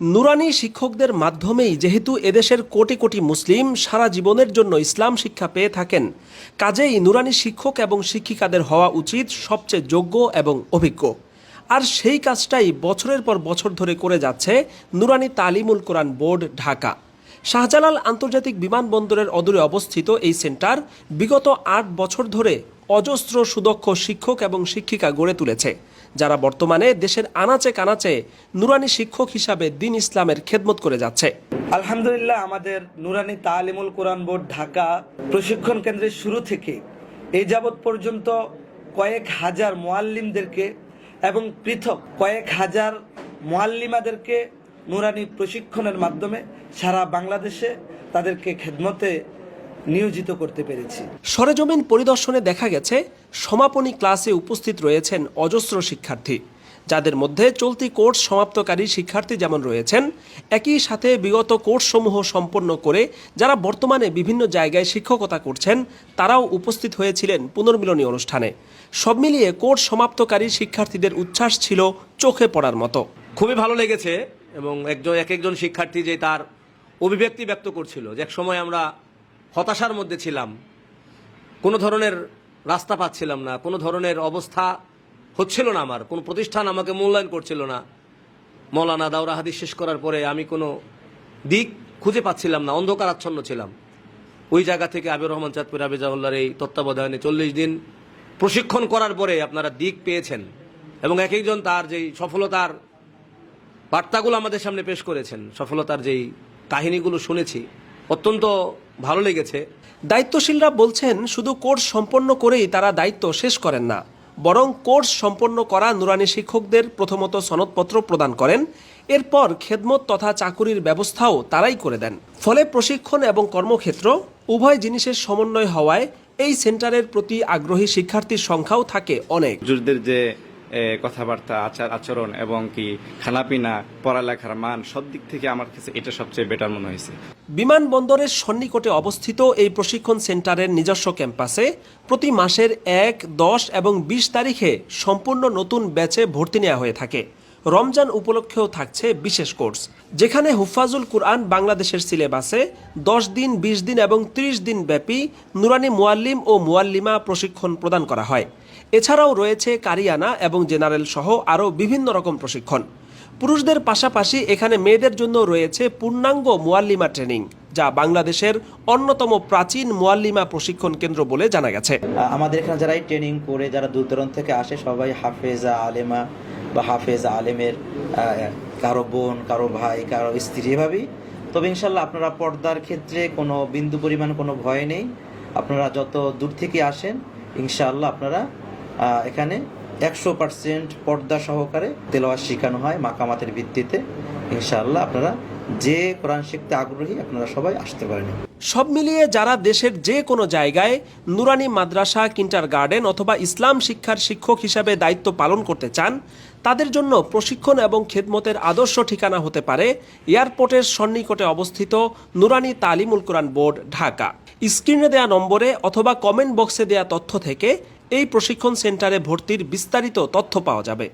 নুরানি শিক্ষকদের মাধ্যমেই যেহেতু এদেশের কোটি কোটি মুসলিম সারা জীবনের জন্য ইসলাম শিক্ষা পেয়ে থাকেন, কাজেই নুরানি শিক্ষক এবং শিক্ষিকাদের হওয়া উচিত সবচেয়ে যোগ্য এবং অভিজ্ঞ। আর সেই কাজটাই বছরের পর বছর ধরে করে যাচ্ছে নুরানি তালিমুল কোরআন বোর্ড, ঢাকা। শাহজালাল আন্তর্জাতিক বিমানবন্দরের অদূরে অবস্থিত এই সেন্টার বিগত ৮ বছর ধরে অজস্র সুদক্ষ শিক্ষক এবং শিক্ষিকা গড়ে তুলেছে, যারা বর্তমানে দেশের আনাচে কানাচে নুরানি শিক্ষক হিসাবে দ্বীন ইসলামের খেদমত করে যাচ্ছে। আলহামদুলিল্লাহ, আমাদের নুরানি তালিমুল কোরআন বোর্ড ঢাকা প্রশিক্ষণ কেন্দ্রের শুরু থেকে এই যাবৎ পর্যন্ত কয়েক হাজার মুআল্লিমদেরকে এবং পৃথক কয়েক হাজার মুআল্লিমাদেরকে নুরানি প্রশিক্ষণের মাধ্যমে সারা বাংলাদেশে তাদেরকে খেদমতে নিয়োজিত করতে পেরেছি। সরেজমিন পরিদর্শনে দেখা গেছে সমাপনী ক্লাসে উপস্থিত রয়েছেন অজস্র শিক্ষার্থী, যাদের মধ্যে চলতি কোর্স সমাপ্তকারী শিক্ষার্থী যেমন রয়েছেন, একই সাথে বিগত কোর্সসমূহ সম্পন্ন করে যারা বর্তমানে বিভিন্ন জায়গায় শিক্ষকতা করছেন তারাও উপস্থিত হয়েছিলেন পুনর্মিলনী অনুষ্ঠানে। সব মিলিয়ে কোর্স সমাপ্তকারী শিক্ষার্থীদের উচ্ছ্বাস ছিল চোখে পড়ার মতো। খুবই ভালো লেগেছে এবং এক একজন শিক্ষার্থী যে তার অভিব্যক্তি ব্যক্ত করছিল যে এক সময় আমরা হতাশার মধ্যে ছিলাম, কোনো ধরনের রাস্তা পাচ্ছিলাম না, কোনো ধরনের অবস্থা হচ্ছিল না, আমার কোনো প্রতিষ্ঠান আমাকে মূল্যায়ন করছিল না। মৌলানা দাওরা হাদিস শেষ করার পরে আমি কোনো দিক খুঁজে পাচ্ছিলাম না, অন্ধকারাচ্ছন্ন ছিলাম। ওই জায়গা থেকে আবির রহমান চাঁদপুর হাফিজাহুল্লাহর এই তত্ত্বাবধানে 40 দিন প্রশিক্ষণ করার পরে আপনারা দিক পেয়েছেন এবং এক একজন তার যেই সফলতার বার্তাগুলো আমাদের সামনে পেশ করেছেন, সফলতার যেই কাহিনীগুলো শুনেছি, অত্যন্ত ভালো লেগেছে। দায়িত্বশীলরা বলছেন শুধু কোর্স সম্পন্ন করেই তারা দায়িত্ব শেষ করেন না, বরং কোর্স সম্পন্ন করা নুরানি শিক্ষকদের প্রথমত সনদপত্র প্রদান করেন, এরপর খেদমত তথা চাকুরির ব্যবস্থাও তারাই করে দেন। ফলে প্রশিক্ষণ এবং কর্মক্ষেত্র উভয় জিনিসের সমন্বয় হওয়ায় এই সেন্টারের প্রতি আগ্রহী শিক্ষার্থীর সংখ্যাও থাকে অনেক। হুজুরদের যে কথাবার্তা, আচরণ এবং কি খানাপিনা, পড়ালেখার মান, সব দিক থেকে আমার কাছে এটা সবচেয়ে বেটার মনে হয়েছে। বিমানবন্দরের সন্নিকটে অবস্থিত এই প্রশিক্ষণ সেন্টারের নিজস্ব ক্যাম্পাসে প্রতি মাসের ১, ১০ এবং ২০ তারিখে সম্পূর্ণ নতুন ব্যাচে ভর্তি নেওয়া হয়ে থাকে। রমজান উপলক্ষেও থাকছে বিশেষ কোর্স, যেখানে হুফাজুল কুরআন বাংলাদেশের সিলেবাসে ১০ দিন, ২০ দিন এবং ৩০ দিন ব্যাপী নুরানি মুআল্লিম ও মুআল্লিমা প্রশিক্ষণ প্রদান করা হয়। এছাড়াও রয়েছে কারিয়ানা এবং জেনারেল সহ আরও বিভিন্ন রকম প্রশিক্ষণ। পুরুষদের পাশাপাশি এখানে মেয়েদের জন্য রয়েছে পূর্ণাঙ্গ মুআল্লিমা ট্রেনিং, যা বাংলাদেশের অন্যতম প্রাচীন মুআল্লিমা প্রশিক্ষণ কেন্দ্র বলে জানা গেছে। আমাদের এখানে যারাই ট্রেনিং করে যারা দূর দূরান্ত থেকে আসে সবাই হাফেজা আলেমা বা হাফেজা আলেমের কারো বোন, কারো ভাই, কারো স্ত্রী, এভাবেই। তবে ইনশাল্লাহ আপনারা পর্দার ক্ষেত্রে কোনো বিন্দু পরিমাণ কোনো ভয় নেই। আপনারা যত দূর থেকে আসেন ইনশাআল্লাহ আপনারা এখানে 100% পর্দা সহকারে তেলাওয়াত শেখানো হয় মাকামাতের ভিত্তিতে। ইনশাআল্লাহ আপনারা যে কোরআন শিখতে আগ্রহী আপনারা সবাই আসতে পারেন। সব মিলিয়ে যারা দেশের যে কোনো জায়গায় নুরানি মাদ্রাসা, কিন্ডারগার্টেন অথবা ইসলাম শিক্ষার শিক্ষক হিসাবে দায়িত্ব পালন করতে চান, তাদের জন্য প্রশিক্ষণ এবং খেদমতের আদর্শ ঠিকানা হতে পারে এয়ারপোর্টের সন্নিকটে অবস্থিত নুরানি তালিমুল কোরআন বোর্ড, ঢাকা। স্ক্রিনে দেয়া নম্বরে অথবা কমেন্ট বক্সে দেয়া তথ্য থেকে এই প্রশিক্ষণ সেন্টারে ভর্তির বিস্তারিত তথ্য পাওয়া যাবে।